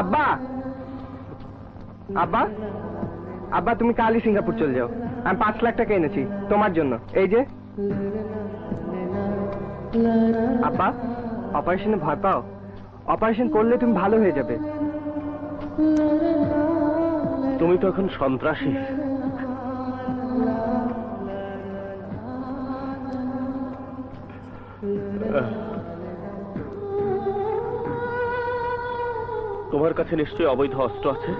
আব্বা, আব্বা, আব্বা তুমি কালই সিঙ্গাপুর চলে যাও। আমি 5 লাখ টাকা এনেছি তোমার জন্য, এই যে। আব্বা, অপারেশনে ভয় পাও? অপারেশন করলে তুমি ভালো হয়ে যাবে। তুমি তো এখন সন্ত্রাসী। তোমার কাছে নিশ্চয়ই অবৈধ অস্ত্র আছে।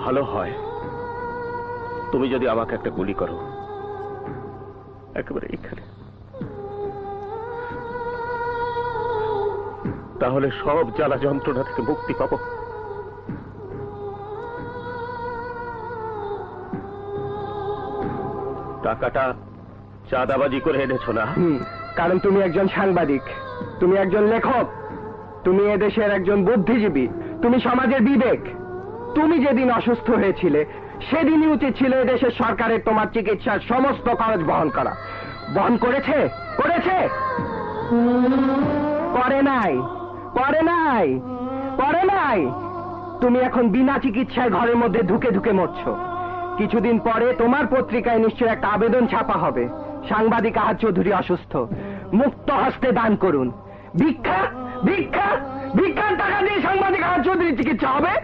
ভালো হয় তুমি যদি আমাকে একটা গুলি করো, একেবারে এখানে, তাহলে সব জ্বালা যন্ত্রণা থেকে মুক্তি পাবো। টাকাটা চাঁদাবাজি করে এনেছো না? কারণ তুমি একজন সাংবাদিক, তুমি একজন লেখক, তুমি এদেশের একজন বুদ্ধিজীবী, তুমি সমাজের বিবেক। তুমি যেদিন অসুস্থ হয়েছিলে সেদিনই উচিত ছিল এদেশের সরকারের তোমার চিকিৎসার সমস্ত খরচ বহন করা। বহন করেছে? করেছে? করে নাই, করে নাই, করে নাই। তুমি এখন বিনা চিকিৎসায় ঘরের মধ্যে ধুকে ধুকে মরছো। কিছুদিন পরে তোমার পত্রিকায় নিশ্চয় একটা আবেদন ছাপা হবে, সাংবাদিক আহাদ চৌধুরী অসুস্থ, মুক্ত হস্তে দান করুন। ভিক্ষা, ভিক্ষা, ভিক্ষার টাকা দিয়ে সাংবাদিক আহাদ চৌধুরীর চিকিৎসা হবে?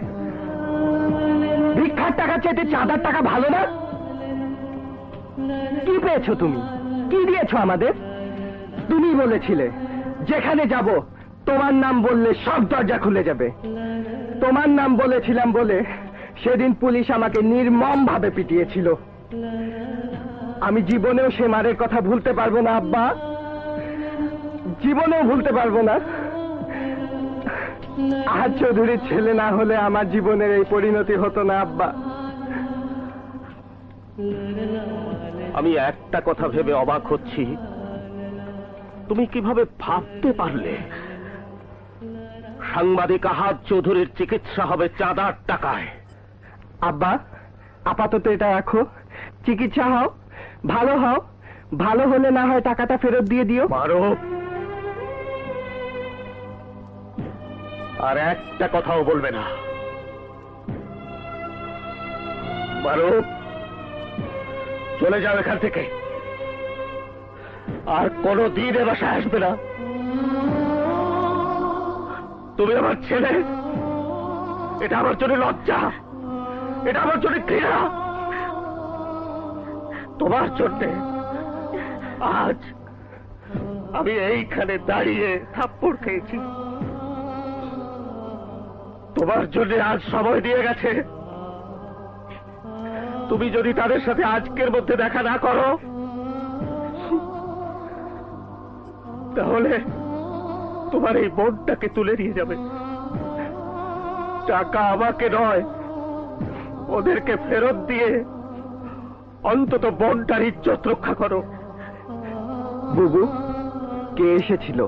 ভিক্ষার টাকা চাইতে চাঁদার টাকা ভালো না? কি পেয়েছো তুমি? কি দিয়েছো আমাদের? তুমি বলেছিলে যেখানে যাব তোমার নাম বললে সব দরজা খুলে যাবে। তোমার নাম বলেছিলাম বলে সেদিন পুলিশ আমাকে নির্মম ভাবে পিটিয়েছিল। আমি জীবনেও সে মারের কথা ভুলতে পারবো না আব্বা, জীবনেও ভুলতে পারবো না। আহাদ চৌধুরীর ছেলে না হলে আমার জীবনের এই পরিণতি হতো না আব্বা। আমি একটা কথা ভেবে অবাক হচ্ছি, তুমি কিভাবে ভাবতে পারলে সাংবাদিক আহাদ চৌধুরীর চিকিৎসা হবে চাঁদার টাকায়? আব্বা, আপাতত এটা রাখো, চিকিৎসা হও, ভালো হও, ভালো হলে না হয় টাকাটা ফেরত দিয়ে দিও। মারুফ, আর একটা কথাও বলবে না। মারুফ, চলে যাও এখান থেকে, আর কোনো দিন এ বাসায় আসবে না। তুমি আমার ছেলে, এটা আমার জন্য লজ্জা, এটা আমার জন্য ঘৃণা। তোমার জন্যে আজ আমি এইখানে দাঁড়িয়ে থাপ্পড় খেয়েছি। তোমার জন্য আজ সময় দিয়ে গেছে। তুমি যদি তাদের সাথে আজকের মধ্যে দেখা না করো, তাহলে তোমার এই বোনটাকে তুলে নিয়ে যাবে। টাকা আমাকে নয়, ওদেরকে ফেরত দিয়ে অন্তত বোনটার ইজ্জত রক্ষা করো। বুবু, কে এসেছিল?